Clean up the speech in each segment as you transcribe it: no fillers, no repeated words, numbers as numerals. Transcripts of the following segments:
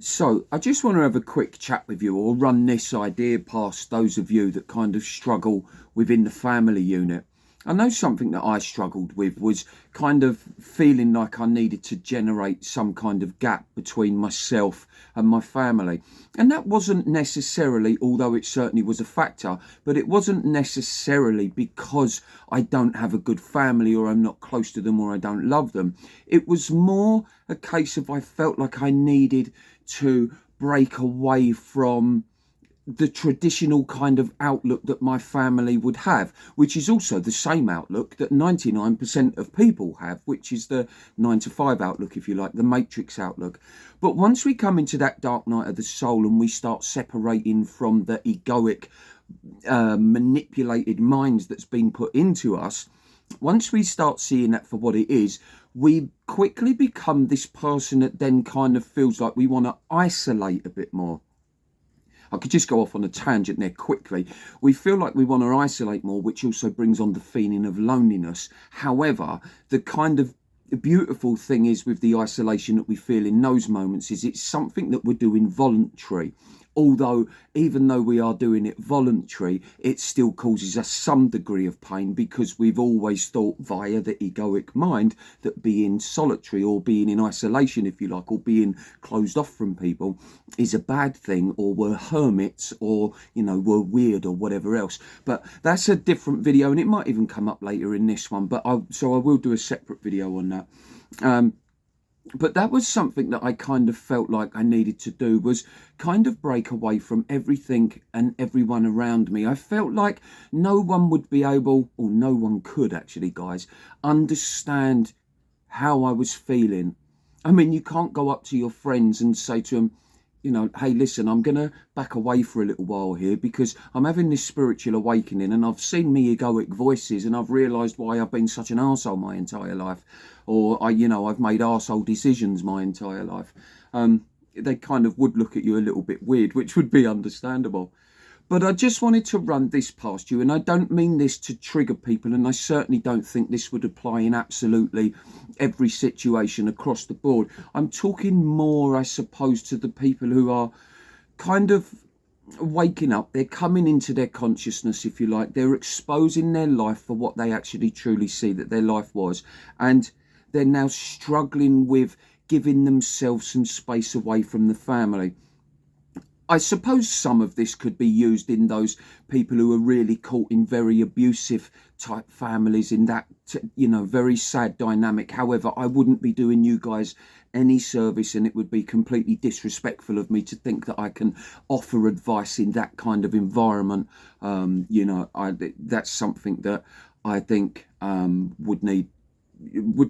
So, I just want to have a quick chat with you or run this idea past those of you that kind of struggle within the family unit. I know something that I struggled with was kind of feeling like I needed to generate some kind of gap between myself and my family. And that wasn't necessarily, although it certainly was a factor, but it wasn't necessarily because I don't have a good family or I'm not close to them or I don't love them. It was more a case of I felt like I needed to break away from the traditional kind of outlook that my family would have, which is also the same outlook that 99% of people have, which is the 9 to 5 outlook, if you like, the matrix outlook. But once we come into that dark night of the soul and we start separating from the egoic, manipulated minds that's been put into us, once we start seeing that for what it is, we quickly become this person that then kind of feels like we want to isolate a bit more. I could just go off on a tangent there quickly. We feel like we want to isolate more, which also brings on the feeling of loneliness. However, the kind of beautiful thing is with the isolation that we feel in those moments is it's something that we're doing voluntary. Although, even though we are doing it voluntary, it still causes us some degree of pain because we've always thought via the egoic mind that being solitary or being in isolation, if you like, or being closed off from people is a bad thing, or we're hermits, or, we're weird or whatever else. But that's a different video, and it might even come up later in this one. But I will do a separate video on that. But that was something that I kind of felt like I needed to do, was kind of break away from everything and everyone around me. I felt like no one would be able, or no one could actually, guys, understand how I was feeling. I mean, you can't go up to your friends and say to them, hey, listen, I'm going to back away for a little while here because I'm having this spiritual awakening and I've seen me egoic voices and I've realised why I've been such an arsehole my entire life. Or, I've made arsehole decisions my entire life. They kind of would look at you a little bit weird, which would be understandable. But I just wanted to run this past you, and I don't mean this to trigger people, and I certainly don't think this would apply in absolutely every situation across the board. I'm talking more, I suppose, to the people who are kind of waking up. They're coming into their consciousness, if you like. They're exposing their life for what they actually truly see that their life was, and they're now struggling with giving themselves some space away from the family. I suppose some of this could be used in those people who are really caught in very abusive type families, in that, very sad dynamic. However, I wouldn't be doing you guys any service, and it would be completely disrespectful of me to think that I can offer advice in that kind of environment. That's something that I think would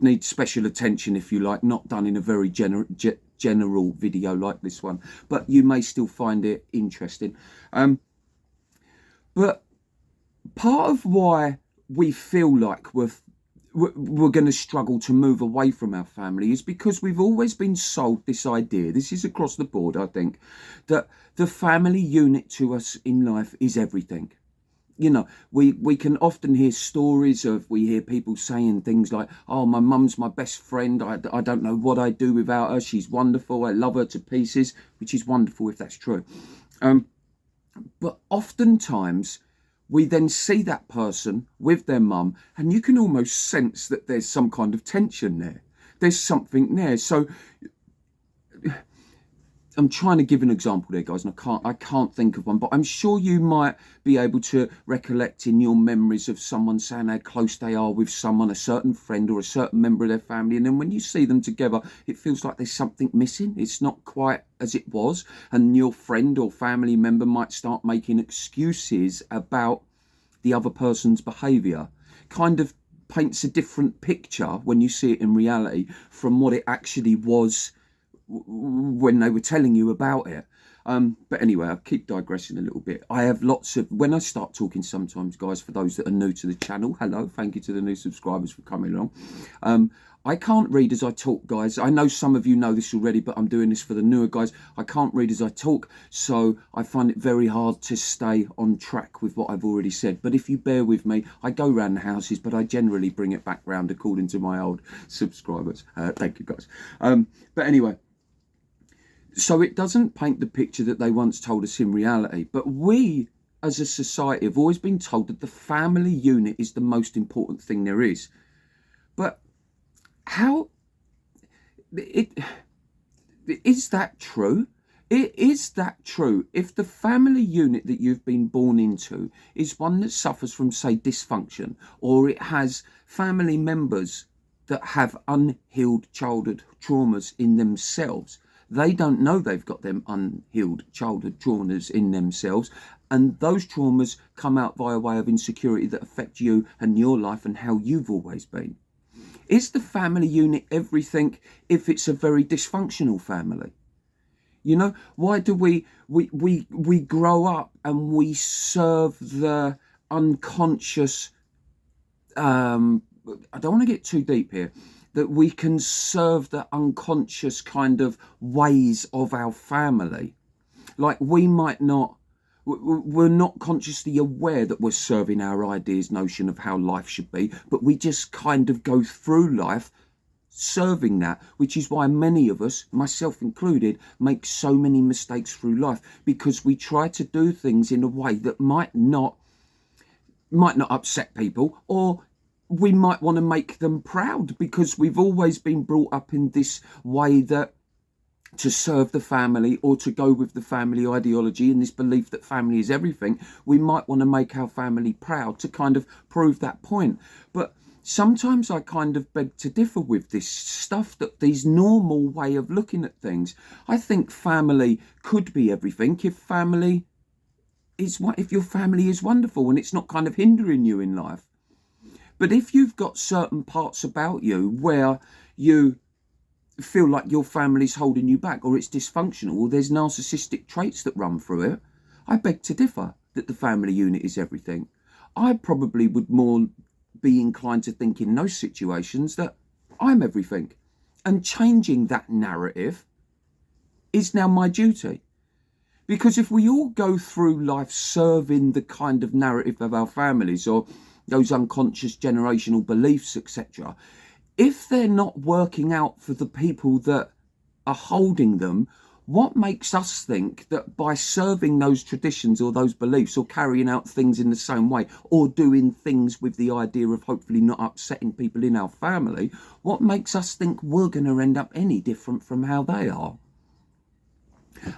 need special attention, if you like, not done in a very general video like this one, but you may still find it interesting. But part of why we feel like we're going to struggle to move away from our family is because we've always been sold this idea, this is across the board, I think, that the family unit to us in life is everything. We can often hear stories we hear people saying things like, oh, my mum's my best friend. I don't know what I'd do without her. She's wonderful. I love her to pieces, which is wonderful if that's true. But oftentimes we then see that person with their mum and you can almost sense that there's some kind of tension there. There's something there. So I'm trying to give an example there, guys, and I can't think of one, but I'm sure you might be able to recollect in your memories of someone saying how close they are with someone, a certain friend or a certain member of their family, and then when you see them together, it feels like there's something missing. It's not quite as it was, and your friend or family member might start making excuses about the other person's behaviour. Kind of paints a different picture when you see it in reality from what it actually was when they were telling you about it. But anyway, I keep digressing a little bit. I have lots of, when I start talking sometimes, guys, for those that are new to the channel, hello, thank you to the new subscribers for coming along. I can't read as I talk, guys. I know some of you know this already, but I'm doing this for the newer guys. I can't read as I talk, so I find it very hard to stay on track with what I've already said. But if you bear with me, I go around the houses, but I generally bring it back round according to my old subscribers. Thank you, guys. But anyway, So it doesn't paint the picture that they once told us in reality. But we, as a society, have always been told that the family unit is the most important thing there is. But how it is that true? Is that true? If the family unit that you've been born into is one that suffers from, say, dysfunction, or it has family members that have unhealed childhood traumas in themselves, they don't know they've got them unhealed childhood traumas in themselves, and those traumas come out via way of insecurity that affect you and your life and how you've always been. Is the family unit everything if it's a very dysfunctional family? You know, why do we grow up and we serve the unconscious, I don't want to get too deep here, that we can serve the unconscious kind of ways of our family. Like we might not, we're not consciously aware that we're serving our ideas, notion of how life should be, but we just kind of go through life serving that, which is why many of us, myself included, make so many mistakes through life, because we try to do things in a way that might not upset people, or we might want to make them proud, because we've always been brought up in this way that to serve the family or to go with the family ideology and this belief that family is everything, we might want to make our family proud to kind of prove that point. But sometimes I kind of beg to differ with this stuff, that these normal way of looking at things. I think family could be everything if your family is wonderful and it's not kind of hindering you in life. But if you've got certain parts about you where you feel like your family's holding you back, or it's dysfunctional, or there's narcissistic traits that run through it, I beg to differ that the family unit is everything. I probably would more be inclined to think in those situations that I'm everything. And changing that narrative is now my duty. Because if we all go through life serving the kind of narrative of our families, or those unconscious generational beliefs, etc., if they're not working out for the people that are holding them, what makes us think that by serving those traditions or those beliefs, or carrying out things in the same way, or doing things with the idea of hopefully not upsetting people in our family, what makes us think we're going to end up any different from how they are?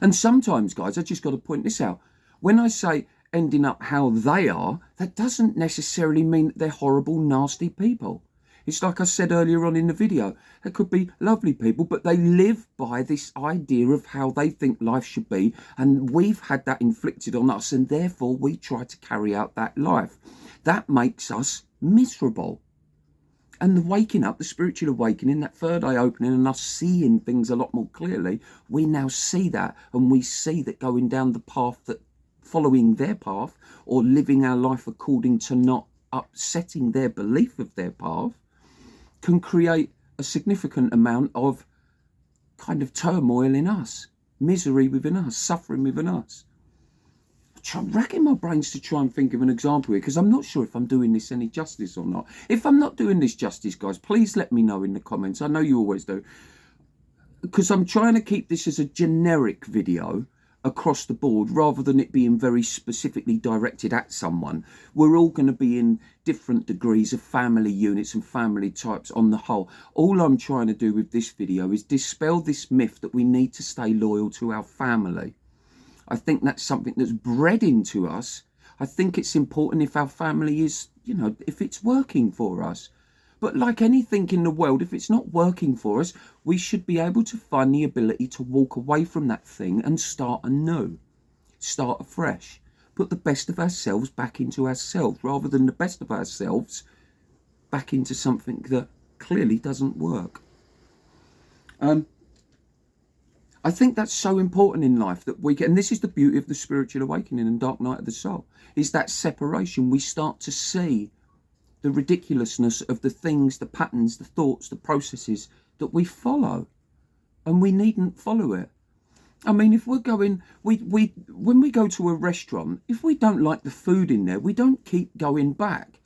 And sometimes, guys, I just got to point this out. When I say ending up how they are, that doesn't necessarily mean that they're horrible, nasty people. It's like I said earlier on in the video, they could be lovely people, but they live by this idea of how they think life should be, and we've had that inflicted on us, and therefore we try to carry out that life. That makes us miserable. And the waking up, the spiritual awakening, that third eye opening, and us seeing things a lot more clearly, we now see that, and we see that going down the path, that following their path, or living our life according to not upsetting their belief of their path, can create a significant amount of kind of turmoil in us, misery within us, suffering within us. I'm racking my brains to try and think of an example here, because I'm not sure if I'm doing this any justice or not. If I'm not doing this justice, guys, please let me know in the comments. I know you always do, because I'm trying to keep this as a generic video across the board, rather than it being very specifically directed at someone. We're all going to be in different degrees of family units and family types on the whole. All I'm trying to do with this video is dispel this myth that we need to stay loyal to our family. I think that's something that's bred into us. I think it's important if our family is, if it's working for us. But like anything in the world, if it's not working for us, we should be able to find the ability to walk away from that thing and start anew, start afresh, put the best of ourselves back into ourselves, rather than the best of ourselves back into something that clearly doesn't work. I think that's so important in life, that we get, and this is the beauty of the spiritual awakening and dark night of the soul, is that separation. We start to see the ridiculousness of the things, the patterns, the thoughts, the processes that we follow, and we needn't follow it. I mean, if we're going, when we go to a restaurant, if we don't like the food in there, we don't keep going back,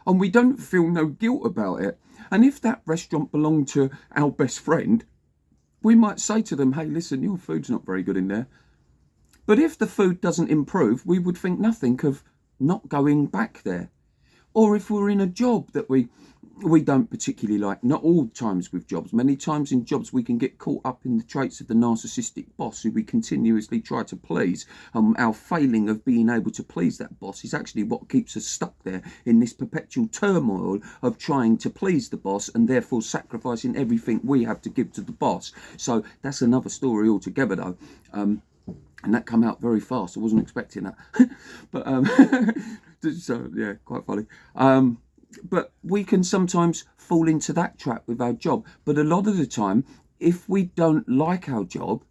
and we don't feel no guilt about it. And if that restaurant belonged to our best friend, we might say to them, hey, listen, your food's not very good in there. But if the food doesn't improve, we would think nothing of not going back there. Or if we're in a job that we don't particularly like, not all times with jobs, many times in jobs we can get caught up in the traits of the narcissistic boss who we continuously try to please. Our failing of being able to please that boss is actually what keeps us stuck there in this perpetual turmoil of trying to please the boss and therefore sacrificing everything we have to give to the boss. So that's another story altogether though. And that come out very fast. I wasn't expecting that. But so yeah, quite funny. But we can sometimes fall into that trap with our job. But a lot of the time, if we don't like our job,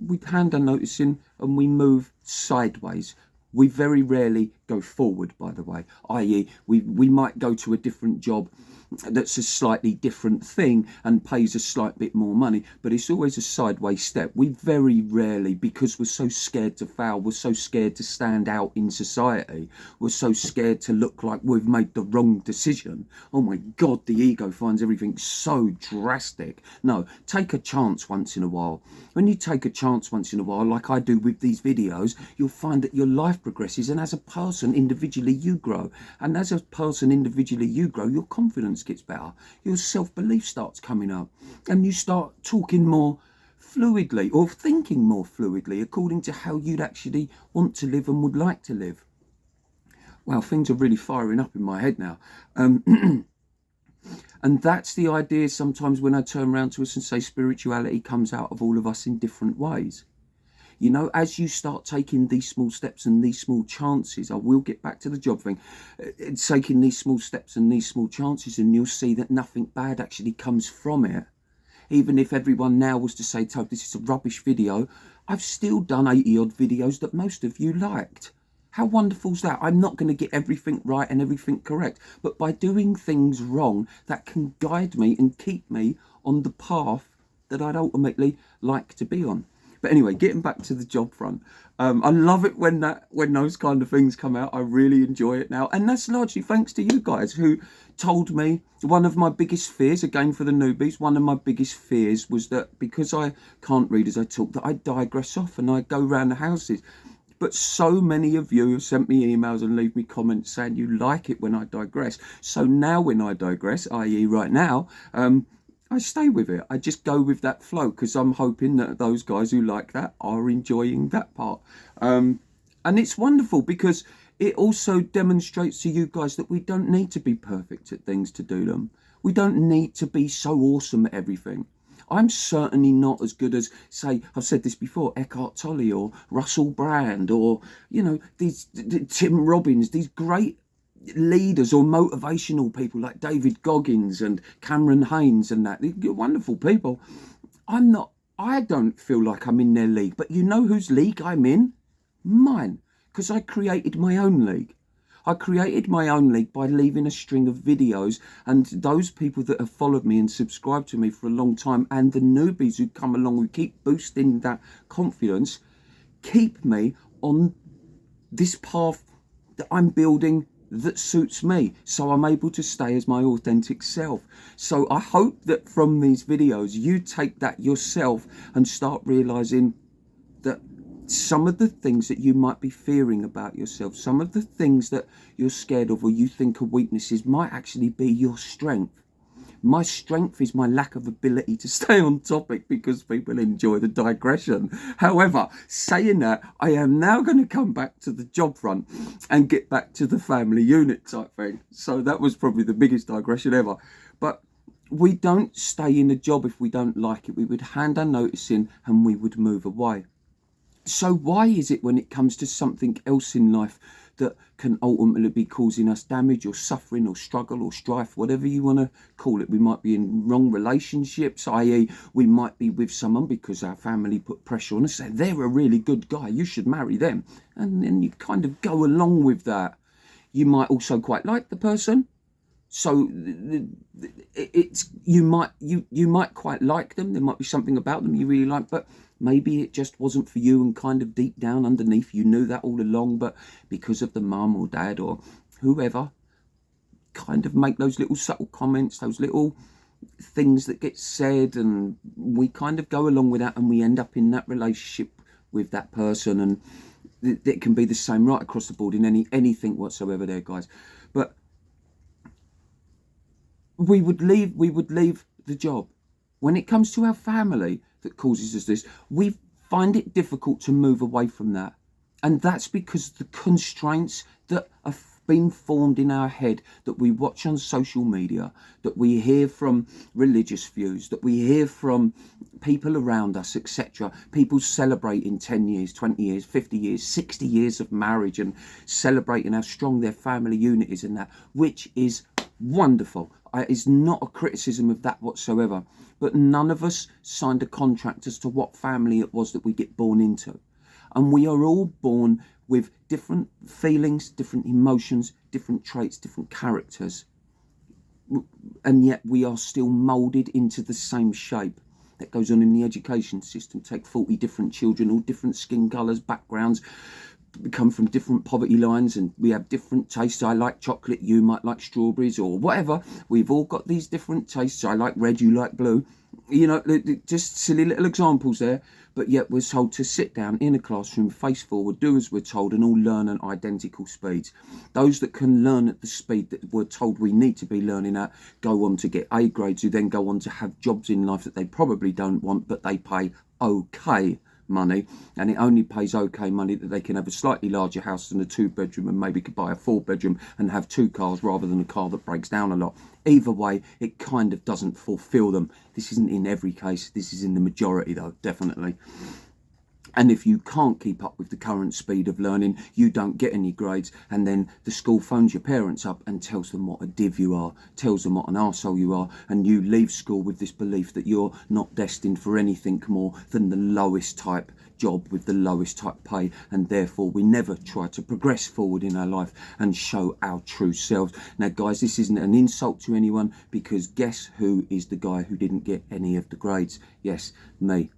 we hand a notice in and we move sideways. We very rarely go forward, by the way, i.e. we might go to a different job that's a slightly different thing and pays a slight bit more money, but it's always a sideways step. We very rarely, because we're so scared to fail, we're so scared to stand out in society, we're so scared to look like we've made the wrong decision. Oh my God, the ego finds everything so drastic. No, take a chance once in a while. When you take a chance once in a while, like I do with these videos, you'll find that your life progresses, and as a person individually you grow, and as a person individually you grow, your confidence gets better, your self-belief starts coming up, and you start talking more fluidly or thinking more fluidly according to how you'd actually want to live and would like to live. Wow, things are really firing up in my head now. And that's the idea sometimes when I turn around to us and say spirituality comes out of all of us in different ways. You know, as you start taking these small steps and these small chances, I will get back to the job thing, taking these small steps and these small chances, and you'll see that nothing bad actually comes from it. Even if everyone now was to say, Toad, this is a rubbish video, I've still done 80 odd videos that most of you liked. How wonderful is that? I'm not going to get everything right and everything correct, but by doing things wrong, that can guide me and keep me on the path that I'd ultimately like to be on. But anyway, getting back to the job front, I love it when those kind of things come out. I really enjoy it now, and that's largely thanks to you guys who told me one of my biggest fears, again for the newbies, one of my biggest fears was that because I can't read as I talk, that I digress off and I go around the houses. But so many of you have sent me emails and leave me comments saying you like it when I digress. So now when I digress, i.e. right now, I stay with it. I just go with that flow because I'm hoping that those guys who like that are enjoying that part. And it's wonderful because it also demonstrates to you guys that we don't need to be perfect at things to do them. We don't need to be so awesome at everything. I'm certainly not as good as, say, I've said this before, Eckhart Tolle or Russell Brand or, you know, these Tim Robbins, these great leaders or motivational people like David Goggins and Cameron Haynes and that. They're wonderful people. I don't feel like I'm in their league, but you know whose league I'm in? Mine, because I created my own league. I created my own league by leaving a string of videos, and those people that have followed me and subscribed to me for a long time, and the newbies who come along who keep boosting that confidence, keep me on this path that I'm building that suits me, so I'm able to stay as my authentic self. So I hope that from these videos you take that yourself and start realizing that some of the things that you might be fearing about yourself, some of the things that you're scared of or you think are weaknesses, might actually be your strength. My strength is my lack of ability to stay on topic because people enjoy the digression. However, saying that, I am now going to come back to the job front and get back to the family unit type thing. So that was probably the biggest digression ever. But we don't stay in a job if we don't like it. We would hand our notice in and we would move away. So why is it when it comes to something else in life that can ultimately be causing us damage or suffering or struggle or strife, whatever you want to call it, we might be in wrong relationships, i.e. we might be with someone because our family put pressure on us, say they're a really good guy, you should marry them, and then you kind of go along with that. You might also quite like the person, so you might quite like them, there might be something about them you really like, but maybe it just wasn't for you, and kind of deep down underneath you knew that all along, but because of the mum or dad or whoever kind of make those little subtle comments, those little things that get said, and we kind of go along with that, and we end up in that relationship with that person, and it can be the same right across the board in anything whatsoever there, guys. But we would leave the job. When it comes to our family that causes us this, we find it difficult to move away from that. And that's because the constraints that have been formed in our head, that we watch on social media, that we hear from religious views, that we hear from people around us, etc. People celebrating 10 years, 20 years, 50 years, 60 years of marriage, and celebrating how strong their family unit is, and that, which is wonderful. It's not a criticism of that whatsoever. But none of us signed a contract as to what family it was that we get born into. And we are all born with different feelings, different emotions, different traits, different characters. And yet we are still moulded into the same shape. That goes on in the education system. Take 40 different children, all different skin colours, backgrounds, come from different poverty lines, and we have different tastes. I like chocolate, you might like strawberries, or whatever. We've all got these different tastes. I like red, you like blue. You know, just silly little examples there. But yet we're told to sit down in a classroom, face forward, do as we're told, and all learn at identical speeds. Those that can learn at the speed that we're told we need to be learning at go on to get A grades, who then go on to have jobs in life that they probably don't want, but they pay okay money, and it only pays okay money that they can have a slightly larger house than a 2-bedroom, and maybe could buy a 4-bedroom and have 2 cars rather than a car that breaks down a lot. Either way, it kind of doesn't fulfill them. This isn't in every case, this is in the majority though, definitely. And if you can't keep up with the current speed of learning, you don't get any grades, and then the school phones your parents up and tells them what a div you are, tells them what an arsehole you are, and you leave school with this belief that you're not destined for anything more than the lowest type job with the lowest type pay, and therefore we never try to progress forward in our life and show our true selves. Now guys, this isn't an insult to anyone, because guess who is the guy who didn't get any of the grades? Yes, me.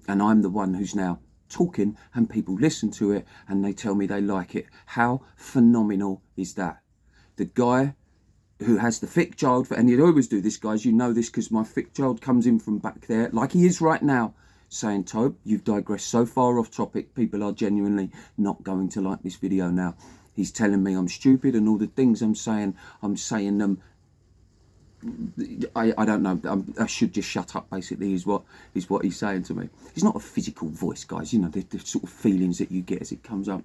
And I'm the one who's now talking, and people listen to it and they tell me they like it. How phenomenal is that? The guy who has the thick child, and you'd always do this, guys, you know this because my thick child comes in from back there like he is right now, saying, Tobe, you've digressed so far off topic, people are genuinely not going to like this video now. He's telling me I'm stupid, and all the things I'm saying them. I don't know. I should just shut up. Basically, is what he's saying to me. He's not a physical voice, guys. You know, the sort of feelings that you get as it comes up.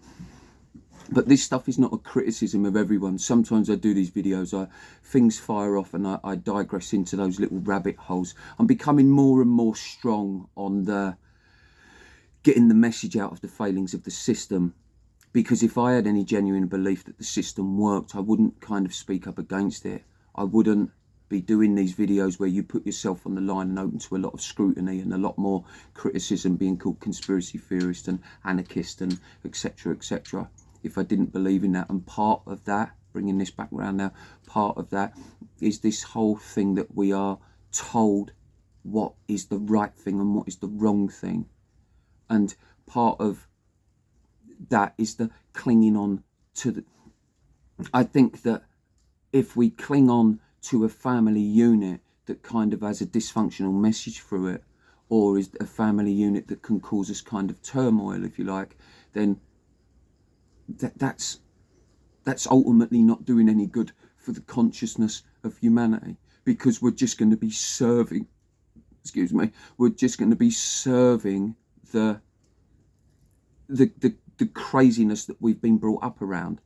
But this stuff is not a criticism of everyone. Sometimes I do these videos, things fire off, and I digress into those little rabbit holes. I'm becoming more and more strong on the getting the message out of the failings of the system. Because if I had any genuine belief that the system worked, I wouldn't kind of speak up against it. I wouldn't be doing these videos where you put yourself on the line and open to a lot of scrutiny and a lot more criticism, being called conspiracy theorist and anarchist and etc, etc, if I didn't believe in that. And part of that, bringing this back around now, part of that is this whole thing that we are told what is the right thing and what is the wrong thing. And part of that is the clinging on to the... I think that if we cling on to a family unit that kind of has a dysfunctional message through it, or is a family unit that can cause us kind of turmoil, if you like, then that's ultimately not doing any good for the consciousness of humanity, because we're just going to be serving, we're just going to be serving the craziness that we've been brought up around.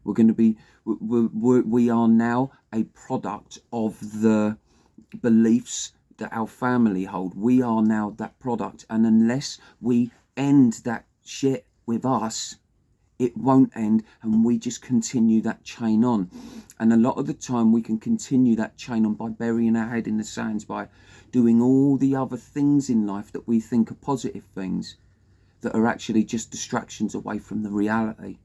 We're going to be, we are now a product of the beliefs that our family hold. We are now that product, and unless we end that shit with us, it won't end, and we just continue that chain on. And a lot of the time we can continue that chain on by burying our head in the sands, by doing all the other things in life that we think are positive things, that are actually just distractions away from the reality.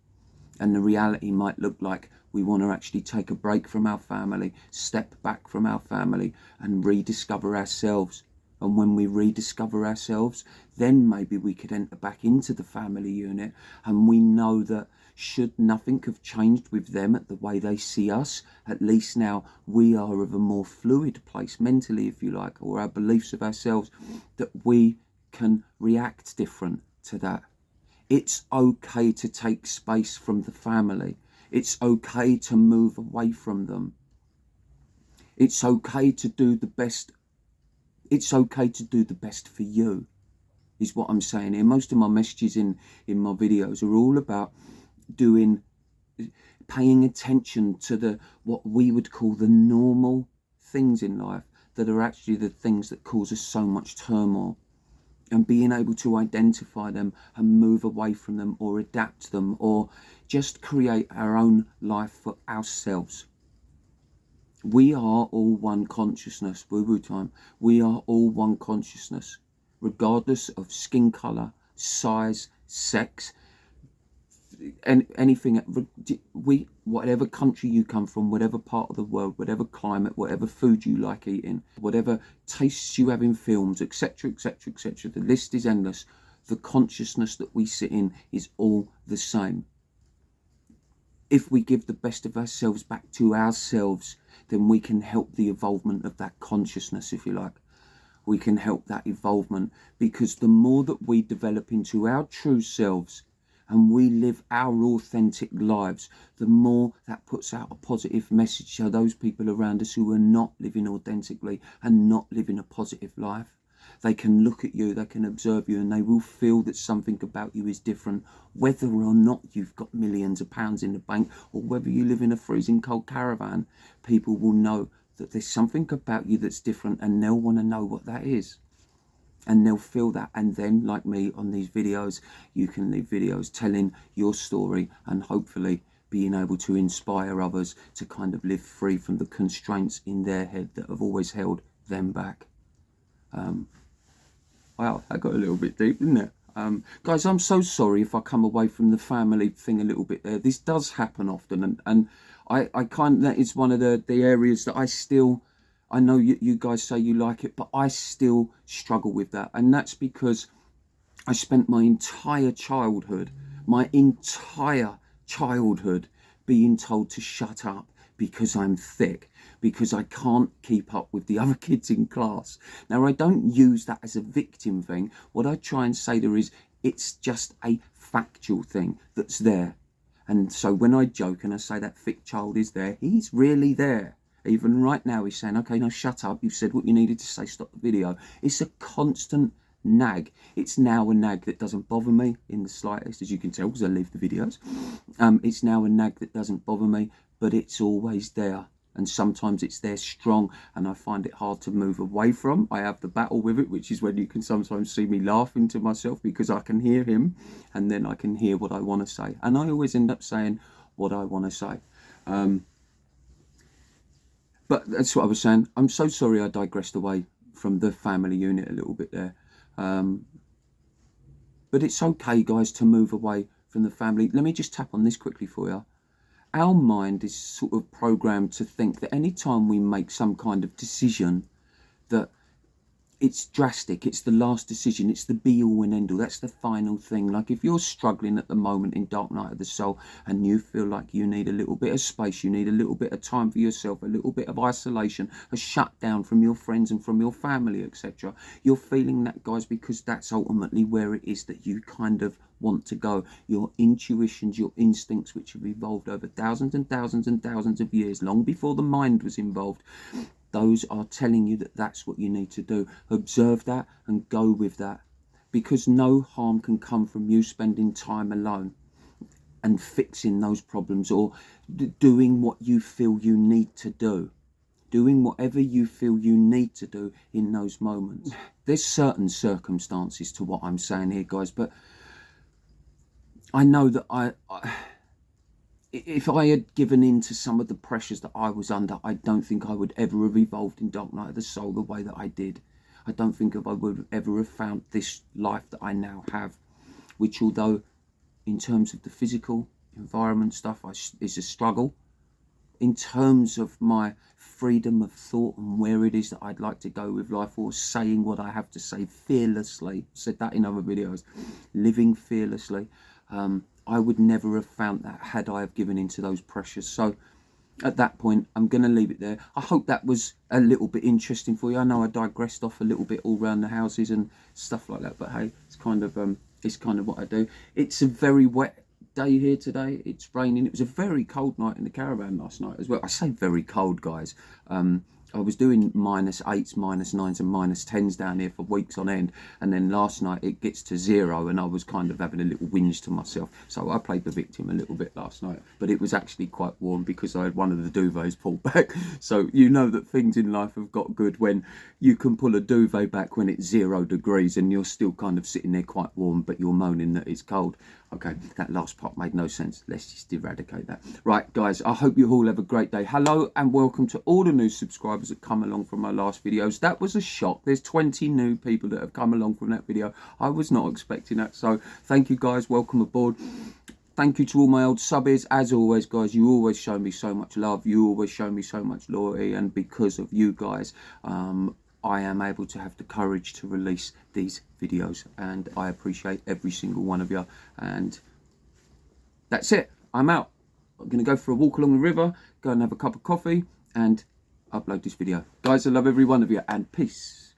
And the reality might look like we want to actually take a break from our family, step back from our family, and rediscover ourselves. And when we rediscover ourselves, then maybe we could enter back into the family unit, and we know that should nothing have changed with them at the way they see us, at least now we are of a more fluid place mentally, if you like, or our beliefs of ourselves, that we can react different to that. It's okay to take space from the family. It's okay to move away from them. It's okay to do the best. It's okay to do the best for you, is what I'm saying here. Most of my messages in my videos are all about paying attention to what we would call the normal things in life that are actually the things that cause us so much turmoil, and being able to identify them and move away from them, or adapt them, or just create our own life for ourselves. We are all one consciousness. Woo-woo time. We are all one consciousness, regardless of skin colour, size, sex, and anything. Whatever country you come from, whatever part of the world, whatever climate, whatever food you like eating, whatever tastes you have in films, etc., etc., etc. The list is endless. The consciousness that we sit in is all the same. If we give the best of ourselves back to ourselves, then we can help the evolvement of that consciousness, if you like. We can help that evolvement, because the more that we develop into our true selves and we live our authentic lives, the more that puts out a positive message to those people around us who are not living authentically and not living a positive life. They can look at you, they can observe you, and they will feel that something about you is different, whether or not you've got millions of pounds in the bank, or whether you live in a freezing cold caravan. People will know that there's something about you that's different, and they'll want to know what that is. And they'll feel that. And then, like me on these videos, you can leave videos telling your story and hopefully being able to inspire others to kind of live free from the constraints in their head that have always held them back. Wow, that got a little bit deep, didn't it? Guys, I'm so sorry if I come away from the family thing a little bit there. This does happen often, and I that is one of the areas that I know you guys say you like it, but I still struggle with that. And that's because I spent my entire childhood being told to shut up because I'm thick, because I can't keep up with the other kids in class. Now, I don't use that as a victim thing. What I try and say there is, it's just a factual thing that's there. And so when I joke and I say that thick child is there, he's really there. Even right now, he's saying, okay, now shut up. You've said what you needed to say. Stop the video. It's a constant nag. It's now a nag that doesn't bother me in the slightest, as you can tell, because I leave the videos. It's now a nag that doesn't bother me, but it's always there. And sometimes it's there strong, and I find it hard to move away from. I have the battle with it, which is when you can sometimes see me laughing to myself, because I can hear him, and then I can hear what I want to say. And I always end up saying what I want to say. But that's what I was saying. I'm so sorry I digressed away from the family unit a little bit there. But it's okay, guys, to move away from the family. Let me just tap on this quickly for you. Our mind is sort of programmed to think that any time we make some kind of decision, that it's drastic, it's the last decision, it's the be all and end all, that's the final thing. Like if you're struggling at the moment in Dark Night of the Soul and you feel like you need a little bit of space, you need a little bit of time for yourself, a little bit of isolation, a shutdown from your friends and from your family, etc. You're feeling that, guys, because that's ultimately where it is that you kind of want to go. Your intuitions, your instincts, which have evolved over thousands and thousands and thousands of years, long before the mind was involved, those are telling you that that's what you need to do. Observe that and go with that, because no harm can come from you spending time alone and fixing those problems, or doing what you feel you need to do, doing whatever you feel you need to do in those moments. There's certain circumstances to what I'm saying here, guys, but I know that if I had given in to some of the pressures that I was under, I don't think I would ever have evolved in Dark Night of the Soul the way that I did. I don't think I would ever have found this life that I now have, which, although in terms of the physical environment stuff is a struggle, in terms of my freedom of thought and where it is that I'd like to go with life, or saying what I have to say fearlessly. Said that in other videos. Living fearlessly. I would never have found that had I have given into those pressures. So at that point, I'm going to leave it there. I hope that was a little bit interesting for you. I know I digressed off a little bit all around the houses and stuff like that, but hey, it's kind of what I do. It's a very wet day here today. It's raining. It was a very cold night in the caravan last night as well. I say very cold, guys. I was doing -8s, -9s and -10s down here for weeks on end, and then last night it gets to 0 and I was kind of having a little whinge to myself. So I played the victim a little bit last night, but it was actually quite warm because I had one of the duvets pulled back. So you know that things in life have got good when you can pull a duvet back when it's 0 degrees and you're still kind of sitting there quite warm, but you're moaning that it's cold. Okay, that last part made no sense. Let's just eradicate that. Right, guys, I hope you all have a great day. Hello and welcome to all the new subscribers that come along from my last videos. That was a shock. There's 20 new people that have come along from that video. I was not expecting that. So thank you, guys. Welcome aboard. Thank you to all my old subbies. As always, guys, you always show me so much love. You always show me so much loyalty. And because of you guys, I am able to have the courage to release these videos, and I appreciate every single one of you. And that's it. I'm out. I'm going to go for a walk along the river, go and have a cup of coffee and upload this video. Guys, I love every one of you, and peace.